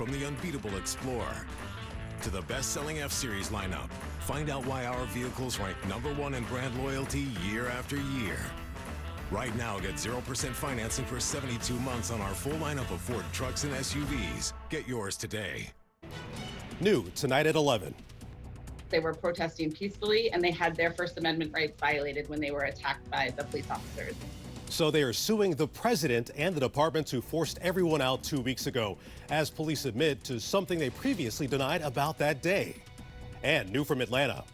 from the unbeatable Explorer to the best-selling F-Series lineup. Find out why our vehicles rank #1 in brand loyalty year after year. Right now, get 0% financing for 72 months on our full lineup of Ford trucks and SUVs. Get yours today. New tonight at 11. They were protesting peacefully, and they had their First Amendment rights violated when they were attacked by the police officers. So they are suing the president and the departments who forced everyone out 2 weeks ago, as police admit to something they previously denied about that day. And new from Atlanta.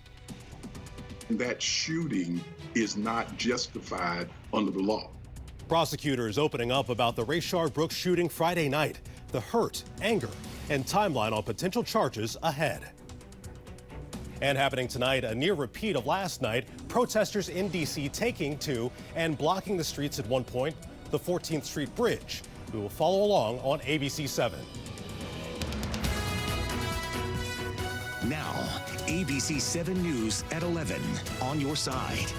That shooting is not justified under the law. Prosecutors opening up about the Rayshard Brooks shooting Friday night, the hurt, anger, and timeline on potential charges ahead. And happening tonight, a near repeat of last night, protesters in D.C. taking to and blocking the streets at one point, the 14th Street Bridge. We will follow along on ABC 7. Now, ABC 7 News at 11 on your side.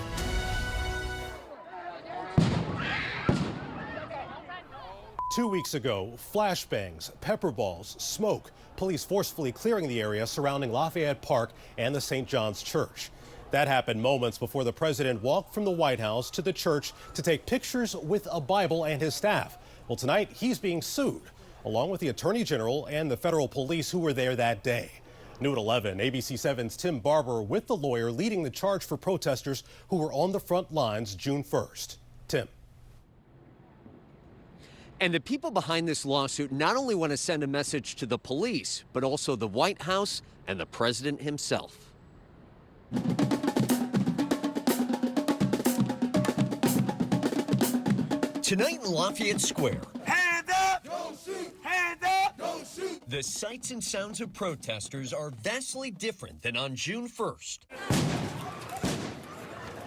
Two weeks ago, flashbangs, pepper balls, smoke, police forcefully clearing the area surrounding Lafayette Park and the St. John's Church. That happened moments before the president walked from the White House to the church to take pictures with a Bible and his staff. Well, tonight he's being sued, along with the Attorney General and the federal police who were there that day. New at 11, ABC 7's Tim Barber with the lawyer leading the charge for protesters who were on the front lines June 1st. Tim. And the people behind this lawsuit not only want to send a message to the police, but also the White House and the president himself. Tonight in Lafayette Square. Hand up! Don't shoot! Hand up! Don't shoot! The sights and sounds of protesters are vastly different than on June 1st.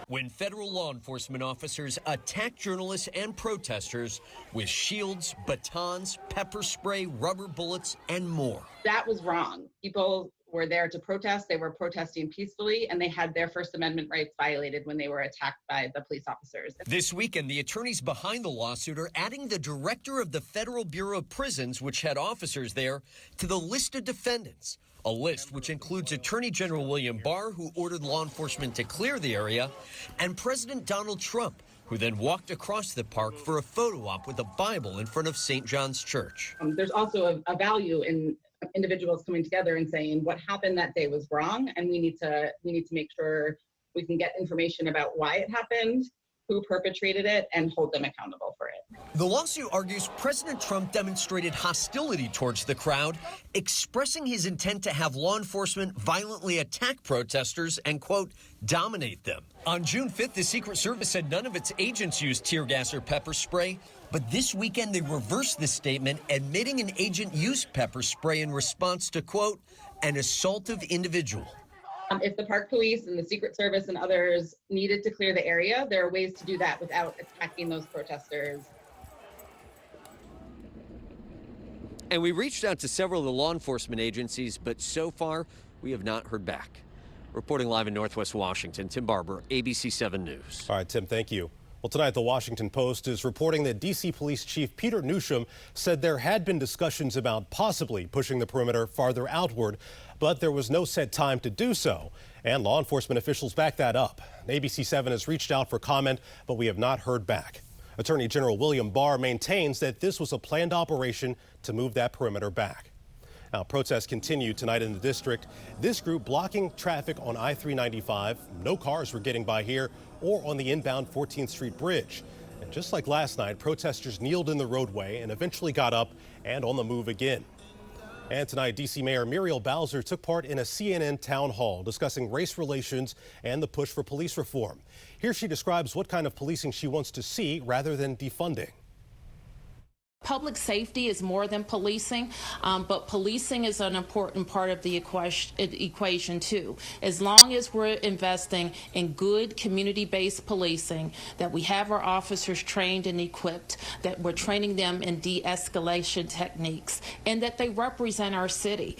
When federal law enforcement officers attacked journalists and protesters with shields, batons, pepper spray, rubber bullets, and more. That was wrong. People were there to protest. They were protesting peacefully, and they had their First Amendment rights violated when they were attacked by the police officers. This weekend, the attorneys behind the lawsuit are adding the director of the Federal Bureau of Prisons, which had officers there, to the list of defendants. A list which includes Attorney General William Barr, who ordered law enforcement to clear the area, and President Donald Trump, who then walked across the park for a photo op with a Bible in front of St. John's Church. There's also a value in individuals coming together and saying what happened that day was wrong, and we need to make sure we can get information about why it happened, who perpetrated it, and hold them accountable for it. The lawsuit argues President Trump demonstrated hostility towards the crowd, expressing his intent to have law enforcement violently attack protesters and, quote, dominate them. On June 5th, the Secret Service said none of its agents used tear gas or pepper spray, but this weekend they reversed this statement, admitting an agent used pepper spray in response to, quote, an assaultive individual. If the park police and the Secret Service and others needed to clear the area, there are ways to do that without attacking those protesters. And we reached out to several of the law enforcement agencies, but so far we have not heard back. Reporting live in Northwest Washington, Tim Barber, ABC 7 News. All right, Tim, thank you. Well, tonight, the Washington Post is reporting that D.C. Police Chief Peter Newsham said there had been discussions about possibly pushing the perimeter farther outward, but there was no set time to do so. And law enforcement officials back that up. ABC 7 has reached out for comment, but we have not heard back. Attorney General William Barr maintains that this was a planned operation to move that perimeter back. Now, protests continue tonight in the district. This group blocking traffic on I-395. No cars were getting by here or on the inbound 14th Street Bridge. And just like last night, protesters kneeled in the roadway and eventually got up and on the move again. And tonight, D.C. Mayor Muriel Bowser took part in a CNN town hall discussing race relations and the push for police reform. Here she describes what kind of policing she wants to see rather than defunding. Public safety is more than policing, but policing is an important part of the equation too. As long as we're investing in good community-based policing, that we have our officers trained and equipped, that we're training them in de-escalation techniques, and that they represent our city.